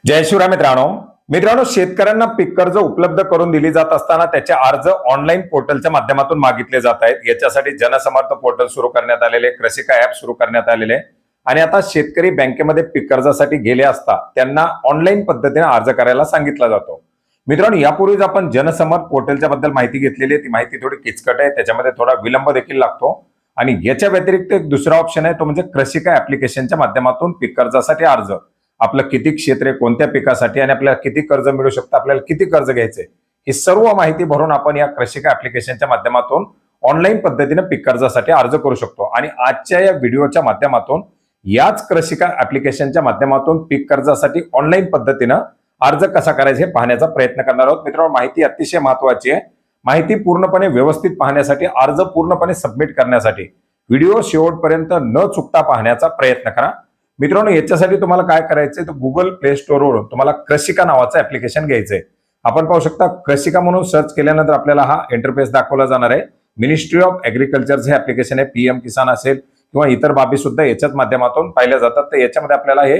जय शिवराय मित्रांनो. मित्रांनो, शेतकऱ्यांना पीक कर्ज उपलब्ध करून दिली जात असताना त्याचे अर्ज ऑनलाईन पोर्टलच्या माध्यमातून मागितले जात आहेत. याच्यासाठी जनसमर्थ पोर्टल सुरू करण्यात आलेले, कृषिका ऍप सुरू करण्यात आलेले आणि आता शेतकरी बँकेमध्ये पीक कर्जासाठी गेले असता त्यांना ऑनलाईन पद्धतीने अर्ज करायला सांगितला जातो. मित्रांनो, यापूर्वीच आपण जनसमर्थ पोर्टलच्या बद्दल माहिती घेतलेली आहे. ती माहिती थोडी किचकट आहे, त्याच्यामध्ये थोडा विलंब देखील लागतो आणि याच्या व्यतिरिक्त एक दुसरा ऑप्शन आहे, तो म्हणजे कृषिका ऍप्लिकेशनच्या माध्यमातून पीक कर्जासाठी अर्ज. आपलं किती क्षेत्र आहे, कोणत्या पिकासाठी आणि आपल्याला किती कर्ज मिळू शकतं, आपल्याला किती कर्ज घ्यायचंय, ही सर्व माहिती भरून आपण या कृषिका ऍप्लिकेशनच्या माध्यमातून ऑनलाईन पद्धतीने पीक कर्जासाठी अर्ज करू शकतो. आणि आजच्या या व्हिडिओच्या माध्यमातून याच कृषिका ऍप्लिकेशनच्या माध्यमातून पीक कर्जासाठी ऑनलाईन पद्धतीनं अर्ज कसा करायचा हे पाहण्याचा प्रयत्न करणार आहोत. मित्रांनो, माहिती अतिशय महत्वाची आहे. माहिती पूर्णपणे व्यवस्थित पाहण्यासाठी, अर्ज पूर्णपणे सबमिट करण्यासाठी व्हिडिओ शेवटपर्यंत न चुकता पाहण्याचा प्रयत्न करा. मित्रांनो, याच्यासाठी तुम्हाला काय करायचंय, तर गुगल प्ले स्टोअरवरून तुम्हाला कृषिका नावाचं ऍप्लिकेशन घ्यायचंय. आपण पाहू शकता, कृषिका म्हणून सर्च केल्यानंतर आपल्याला हा इंटरफेस दाखवला जाणार आहे. मिनिस्ट्री ऑफ ऍग्रीकल्चरचं हे ऍप्लिकेशन आहे. पीएम किसान असेल किंवा इतर बाबी सुद्धा याच्याच माध्यमातून पाहिल्या जातात. तर याच्यामध्ये आपल्याला हे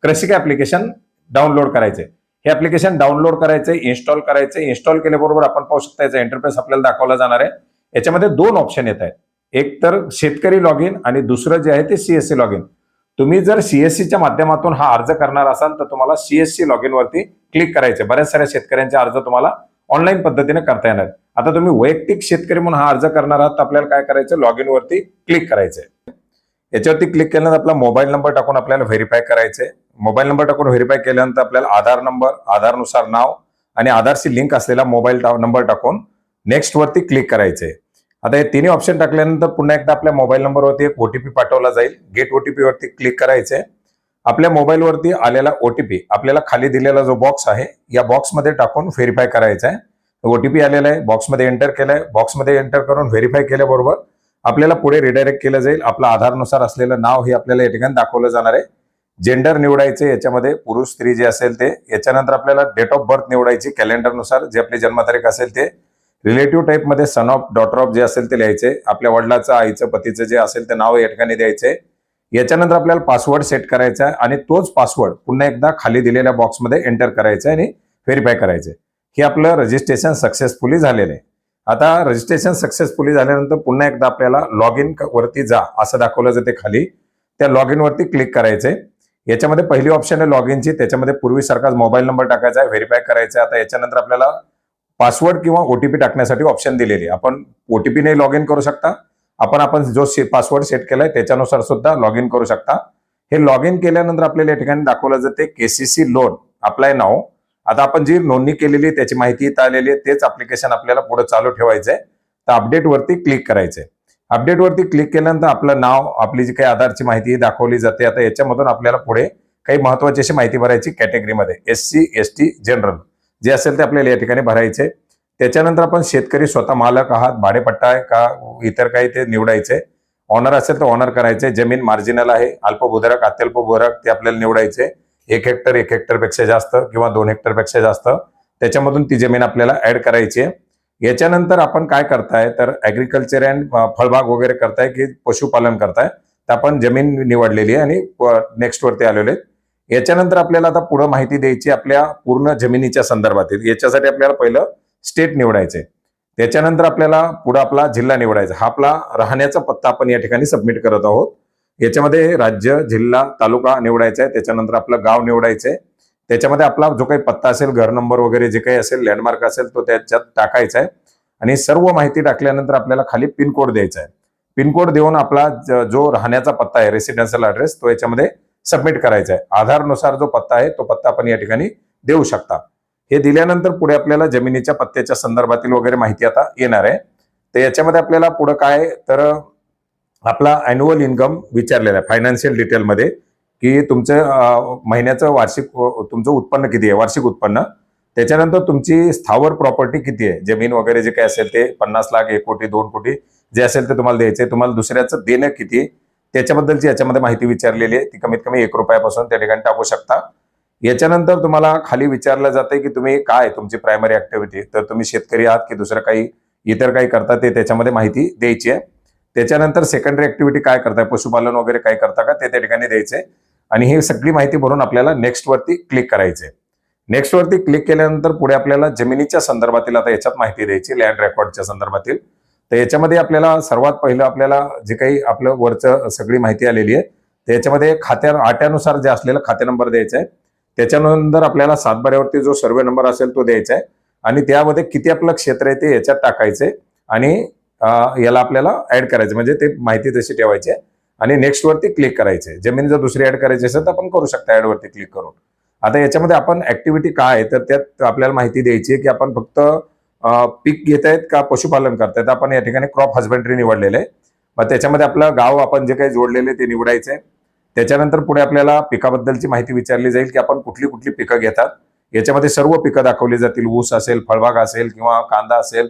कृषिका ऍप्लिकेशन डाउनलोड करायचंय. हे ऍप्लिकेशन डाउनलोड करायचंय, इन्स्टॉल करायचंय. इन्स्टॉल केल्याबरोबर आपण पाहू शकता याचा इंटरफेस आपल्याला दाखवला जाणार आहे. याच्यामध्ये दोन ऑप्शन येत आहेत. एक तर शेतकरी लॉग इन आणि दुसरं जे आहे ते सीएससी लॉग इन. तुम्ही जर सीएससीच्या माध्यमातून हा अर्ज करणार असाल तर तुम्हाला सीएससी लॉग इन वरती क्लिक करायचे. बऱ्याच साऱ्या शेतकऱ्यांचे अर्ज तुम्हाला ऑनलाईन पद्धतीने करता येणार. आता तुम्ही वैयक्तिक शेतकरी म्हणून हा अर्ज करणार आहात तर आपल्याला काय करायचं, लॉग इन वरती क्लिक करायचंय. याच्यावरती क्लिक केल्यानंतर आपला मोबाईल नंबर टाकून आपल्याला व्हेरीफाय करायचंय. मोबाईल नंबर टाकून व्हेरीफाय केल्यानंतर आपल्याला आधार नंबर, आधारनुसार नाव आणि आधारशी लिंक असलेला मोबाईल नंबर टाकून नेक्स्ट वरती क्लिक करायचंय. आता हे तिन्ही ऑप्शन टाकल्यानंतर पुन्हा एकदा आपल्या मोबाईल नंबरवरती एक ओटीपी पाठवला जाईल. गेट ओटीपी वरती क्लिक करायचंय. आपल्या मोबाईलवरती आलेला ओटीपी आपल्याला खाली दिलेला जो बॉक्स आहे या बॉक्समध्ये टाकून व्हेरीफाय करायचा आहे. ओटीपी आलेला आहे, बॉक्समध्ये एंटर केलाय. बॉक्समध्ये एंटर करून व्हेरीफाय केल्याबरोबर आपल्याला पुढे रिडायरेक्ट केलं जाईल. आपलं आधारनुसार असलेलं नाव हे आपल्याला या ठिकाणी दाखवलं जाणार आहे. जेंडर निवडायचे, याच्यामध्ये पुरुष स्त्री जे असेल ते. याच्यानंतर आपल्याला डेट ऑफ बर्थ निवडायची, कॅलेंडरनुसार जे आपली जन्मतारीख असेल ते. रिलेटिव्ह टाईप मध्ये सन ऑफ, डॉटर ऑफ जे असेल ते लिहायचे. आपल्या वडिलाचं, आईचं, पतीचं जे असेल ते नाव या ठिकाणी द्यायचे. याच्यानंतर आपल्याला पासवर्ड सेट करायचा आहे आणि तोच पासवर्ड पुन्हा एकदा खाली दिलेल्या बॉक्समध्ये एंटर करायचा आहे आणि व्हेरीफाय करायचे. हे आपलं रजिस्ट्रेशन सक्सेसफुली झालेलं आहे. आता रजिस्ट्रेशन सक्सेसफुली झाल्यानंतर पुन्हा एकदा आपल्याला लॉग इन वरती जा असं दाखवलं जाते खाली. त्या लॉग इन वरती क्लिक करायचे. याच्यामध्ये पहिली ऑप्शन आहे लॉग इनची. त्याच्यामध्ये पूर्वीसारखाच मोबाईल नंबर टाकायचा आहे, व्हेरीफाय करायचा आहे. आता याच्यानंतर आपल्याला पासवर्ड किंवा ओटीपी टाकण्यासाठी ऑप्शन दिलेली. आपण ओटीपीने लॉग इन करू शकता. आपण जो पासवर्ड सेट केलाय त्याच्यानुसार सुद्धा लॉग इन करू शकता. हे लॉग इन केल्यानंतर आपल्याला या ठिकाणी दाखवलं जाते केसीसी लोन अप्लाय नाव. आता आपण जी नोंदणी केलेली त्याची माहिती इथं आलेली आहे. तेच ऍप्लिकेशन आपल्याला पुढे चालू ठेवायचंय. तर अपडेट वरती क्लिक करायचंय. अपडेट वरती क्लिक केल्यानंतर आपलं नाव, आपली जी काही आधारची माहिती दाखवली जाते. आता याच्यामधून आपल्याला पुढे काही महत्वाची अशी माहिती भरायची कॅटेगरीमध्ये. एससी, एसटी, जनरल जे असेल ते आपल्याला या ठिकाणी भरायचे. त्याच्यानंतर आपण शेतकरी स्वतः मालक आहात, भाडेपट्टा आहे का, इतर काही ते निवडायचे. ऑनर असेल तर ऑनर करायचे. जमीन मार्जिनल आहे, अल्पभूधारक, अत्यल्पभूधारक ते आपल्याला निवडायचे. 1 हेक्टर, 1 हेक्टर पेक्षा जास्त किंवा 2 हेक्टर पेक्षा जास्त त्याच्यामधून ती जमीन आपल्याला ऍड करायची आहे. याच्यानंतर आपण काय करताय, तर ऍग्रिकल्चर अँड फळबाग वगैरे करताय की पशुपालन करताय, तर आपण जमीन निवडलेली आहे आणि नेक्स्ट वरती आलेले आहेत. याच्यानंतर आपल्याला आता पुढे माहिती द्यायची आपल्या पूर्ण जमिनीच्या संदर्भातील. याच्यासाठी आपल्याला पहिलं स्टेट निवडायचंय. त्याच्यानंतर आपल्याला पुढे आपला जिल्हा निवडायचा. हा आपला राहण्याचा पत्ता आपण या ठिकाणी सबमिट करत आहोत. याच्यामध्ये राज्य, जिल्हा, तालुका निवडायचा आहे. त्याच्यानंतर आपलं गाव निवडायचंय. त्याच्यामध्ये आपला जो काही पत्ता असेल, घर नंबर वगैरे जे काही असेल, लँडमार्क असेल तो त्याच्यात टाकायचा आहे. आणि सर्व माहिती टाकल्यानंतर आपल्याला खाली पिनकोड द्यायचा आहे. पिनकोड देऊन आपला जो राहण्याचा पत्ता आहे, रेसिडेन्शियल ऍड्रेस, तो याच्यामध्ये सबमिट करायचा आहे. आधारनुसार जो पत्ता आहे तो पत्ता आपण या ठिकाणी देऊ शकता. हे दिल्यानंतर पुढे आपल्याला जमिनीच्या पत्त्याच्या संदर्भातील वगैरे माहिती आता येणार आहे. तर याच्यामध्ये आपल्याला पुढे काय, तर आपला अॅन्युअल इन्कम विचारलेला आहे फायनान्शियल डिटेलमध्ये, की तुमचं महिन्याचं वार्षिक तुमचं उत्पन्न किती आहे, वार्षिक उत्पन्न. त्याच्यानंतर तुमची स्थावर प्रॉपर्टी किती आहे, जमीन वगैरे जे काही असेल ते 50 लाख, 1 कोटी, 2 कोटी जे असेल ते तुम्हाला द्यायचे. तुम्हाला दुसऱ्याचं देणं किती त्याच्याबद्दलची याच्यामध्ये माहिती विचारलेली आहे. ती कमीत कमी 1 रुपयापासून त्या ठिकाणी टाकू शकता. याच्यानंतर तुम्हाला खाली विचारलं जाते की तुम्ही काय, तुमची प्रायमरी ऍक्टिव्हिटी, तर तुम्ही शेतकरी आहात की दुसरं काही इतर काही करता ते त्याच्यामध्ये माहिती द्यायची आहे. त्याच्यानंतर सेकंडरी ऍक्टिव्हिटी काय करताय, पशुपालन वगैरे काय करता का ते त्या ठिकाणी द्यायचंय. आणि ही सगळी माहिती भरून आपल्याला नेक्स्ट वरती क्लिक करायचे. नेक्स्ट वरती क्लिक केल्यानंतर पुढे आपल्याला जमिनीच्या संदर्भातील आता याच्यात माहिती द्यायची, लँड रेकॉर्डच्या संदर्भातील. तर याच्यामध्ये आपल्याला सर्वात पहिलं आपल्याला जे काही आपलं वरचं सगळी माहिती आलेली आहे त्याच्यामध्ये आट्यानुसार जे असलेला खाते नंबर द्यायचा आहे. त्याच्यानंतर आपल्याला सातबाऱ्यावरती जो सर्वे नंबर असेल तो द्यायचा आहे आणि त्यामध्ये किती आपलं क्षेत्र आहे ते याच्यात टाकायचे आणि याला आपल्याला ऍड करायचं, म्हणजे ते माहिती तशी ठेवायची आहे आणि नेक्स्ट वरती क्लिक करायचे. जमीन जर दुसरी ऍड करायची असेल तर आपण करू शकता ऍड वरती क्लिक करून. आता याच्यामध्ये आपण ऍक्टिव्हिटी काय आहे तर त्यात आपल्याला माहिती द्यायची आहे की आपण फक्त पीक घेत आहेत का पशुपालन करतायत. आपण या ठिकाणी क्रॉप हजबंड्री निवडलेलं आहे. मग त्याच्यामध्ये आपलं गाव आपण जे काही जोडलेले ते निवडायचंय. त्याच्यानंतर पुढे आपल्याला पिकाबद्दलची माहिती विचारली जाईल की आपण कुठली कुठली पिकं घेतात. याच्यामध्ये सर्व पिकं दाखवली जातील. ऊस असेल, फळबाग असेल किंवा कांदा असेल,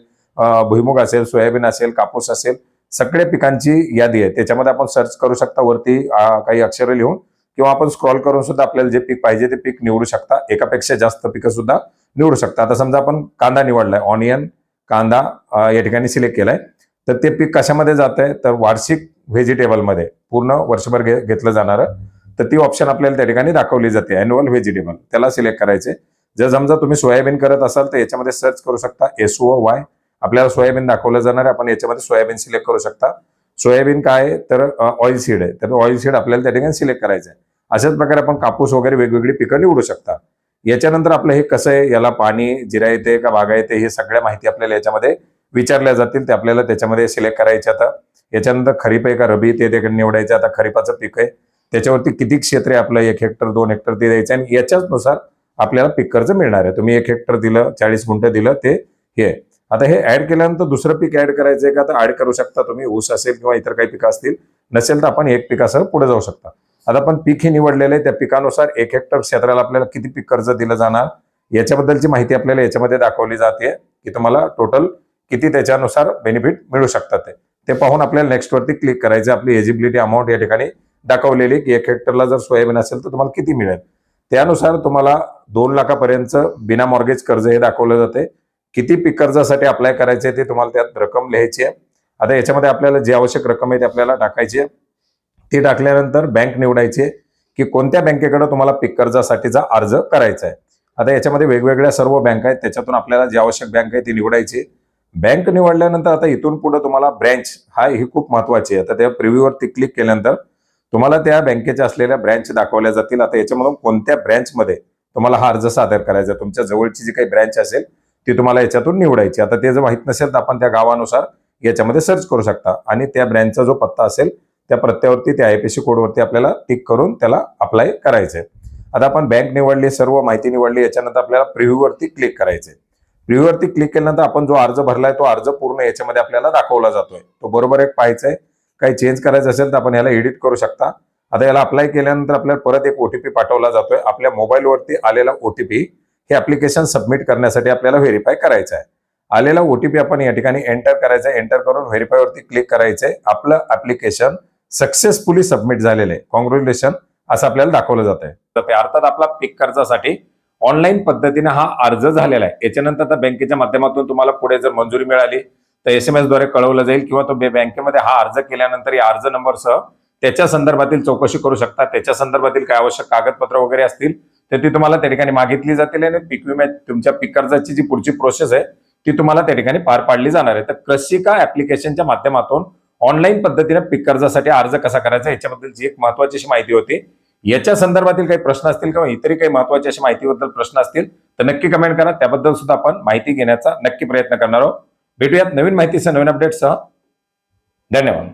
भुईमुग असेल, सोयाबीन असेल, कापूस असेल, सगळ्या पिकांची यादी आहे. त्याच्यामध्ये आपण सर्च करू शकता वरती काही अक्षरं लिहून किंवा आपण स्क्रॉल करून सुद्धा आपल्याला जे पीक पाहिजे ते पीक निवडू शकता. एकापेक्षा जास्त पिकं सुद्धा निवडू शकता. आता समजा आपण कांदा निवडलाय, ऑनियन कांदा या ठिकाणी सिलेक्ट केलाय, तर ते पीक कशामध्ये जात आहे तर वार्षिक व्हेजिटेबलमध्ये पूर्ण वर्षभर घेतलं जाणारं, तर ती ऑप्शन आपल्याला त्या ठिकाणी दाखवली जाते, अॅन्युअल व्हेजिटेबल. त्याला सिलेक्ट करायचे. जर समजा तुम्ही सोयाबीन करत असाल तर याच्यामध्ये सर्च करू शकता SOY, आपल्याला सोयाबीन दाखवलं जाणार आहे. आपण याच्यामध्ये सोयाबीन सिलेक्ट करू शकता. सोयाबीन काय आहे तर ऑइल सीड आहे, तर ऑइल सीड आपल्याला त्या ठिकाणी सिलेक्ट करायचं आहे. अशाच प्रकारे आपण कापूस वगैरे वेगवेगळी पिकं निवडू शकता. याच्यानंतर आपलं हे कसं आहे, याला पाणी जिरा येते का बागा येते, हे सगळ्या माहिती आपल्याला याच्यामध्ये विचारल्या जातील. ते आपल्याला त्याच्यामध्ये सिलेक्ट करायचे. आता याच्यानंतर खरीप आहे का रबी ते निवडायचं. आता खरीपाचं पीक आहे त्याच्यावरती किती क्षेत्र आहे आपलं, 1 हेक्टर 2 हेक्टर ते द्यायचं आणि याच्यानुसार आपल्याला पीक कर्ज मिळणार आहे. तुम्ही 1 हेक्टर दिलं, 40 गुंठ दिलं ते हे. आता हे ऍड केल्यानंतर दुसरं पीक ऍड करायचंय का तर ऍड करू शकता तुम्ही. ऊस असेल किंवा इतर काही पिकं असतील, नसेल तर आपण एक पिकासह पुढे जाऊ शकता. आता आपण पीक हे निवडलेलं आहे, त्या पिकानुसार 1 हेक्टर क्षेत्राला आपल्याला किती पीक कर्ज दिलं जाणार याच्याबद्दलची माहिती आपल्याला याच्यामध्ये दाखवली जाते की तुम्हाला टोटल किती त्याच्यानुसार बेनिफिट मिळू शकतात. ते पाहून आपल्याला नेक्स्ट वरती क्लिक करायचं. आपली एलिजिबिलिटी अमाऊंट या ठिकाणी दाखवलेली की 1 हेक्टरला जर सोयाबीन असेल तर तुम्हाला किती मिळेल. त्यानुसार तुम्हाला 2 लाखापर्यंत बिना मॉर्गेज कर्ज हे दाखवलं जाते. किती पीक कर्जासाठी अप्लाय करायचे ते तुम्हाला त्यात रक्कम लिहायची आहे. आता याच्यामध्ये आपल्याला जी आवश्यक रक्कम आहे ती आपल्याला टाकायची आहे. ती टाकल्यानंतर बँक निवडायची की कोणत्या बँकेकडे तुम्हाला पीक कर्जासाठीचा अर्ज करायचा आहे. आता याच्यामध्ये वेगवेगळ्या सर्व बँक आहेत, त्याच्यातून आपल्याला जी आवश्यक बँक आहे ती निवडायची. बँक निवडल्यानंतर आता इथून पुढे तुम्हाला ब्रँच ही खूप महत्वाची आहे. आता त्या प्रिव्ह्यूवरती क्लिक केल्यानंतर तुम्हाला त्या बँकेच्या असलेल्या ब्रँच दाखवल्या जातील. आता याच्यामधून कोणत्या ब्रँचमध्ये तुम्हाला हा अर्ज सादर करायचा, तुमच्या जवळची जी काही ब्रँच असेल ती तुम्हाला याच्यातून निवडायची. आता ते जर माहित नसेल तर आपण त्या गावानुसार याच्यामध्ये सर्च करू शकता आणि त्या ब्रँचचा जो पत्ता असेल त्या पत्त्यावरती त्या IFSC कोडवरती आपल्याला टिक करून त्याला अप्लाय करायचंय. आता आपण बँक निवडली, सर्व माहिती निवडली, याच्यानंतर आपल्याला प्रिव्ह्यूवरती क्लिक करायचंय. प्रिव्ह्यूवरती क्लिक केल्यानंतर आपण जो अर्ज भरलाय तो अर्ज पूर्ण याच्यामध्ये आपल्याला दाखवला जातोय. तो बरोबर एक पाहायचा आहे. काही चेंज करायचं असेल तर आपण याला एडिट करू शकता. आता याला अप्लाय केल्यानंतर आपल्याला परत एक OTP पाठवला जातोय. आपल्या मोबाईलवरती आलेला OTP हे ऍप्लिकेशन सबमिट करण्यासाठी आपल्याला व्हेरीफाय करायचं आहे. आलेला OTP आपण या ठिकाणी एंटर करायचा आहे. एंटर करून व्हेरीफाय वरती क्लिक करायचंय. आपलं ऍप्लिकेशन सक्सेसफुली सबमिट झालेलं आहे, कॉंग्रॅच्युलेशन असं आपल्याला दाखवलं जात आहे. तर अर्थात आपला पीक कर्जासाठी ऑनलाईन पद्धतीने हा अर्ज झालेला आहे. याच्यानंतर त्या बँकेच्या माध्यमातून तुम्हाला पुढे जर मंजुरी मिळाली तर SMS द्वारे कळवलं जाईल किंवा तो बँकेमध्ये हा अर्ज केल्यानंतर या अर्ज नंबरसह त्याच्या संदर्भातील चौकशी करू शकता. त्याच्या संदर्भातील काय आवश्यक कागदपत्र वगैरे असतील तर ती तुम्हाला त्या ठिकाणी मागितली जातील आणि पीक विमा तुमच्या पीक कर्जाची जी पुढची प्रोसेस आहे ती तुम्हाला त्या ठिकाणी पार पाडली जाणार आहे. तर कृषिका ऍप्लिकेशनच्या माध्यमातून ऑनलाईन पद्धतीने पीक कर्जासाठी अर्ज कसा करायचा याच्याबद्दलची एक महत्वाची अशी माहिती होती. याच्या संदर्भातील काही प्रश्न असतील किंवा इतरही काही महत्वाची अशी माहितीबद्दल प्रश्न असतील तर नक्की कमेंट करा. त्याबद्दल सुद्धा आपण माहिती घेण्याचा नक्की प्रयत्न करणार आहोत. भेटूयात नवीन माहितीसह, नवीन अपडेट्ससह. धन्यवाद.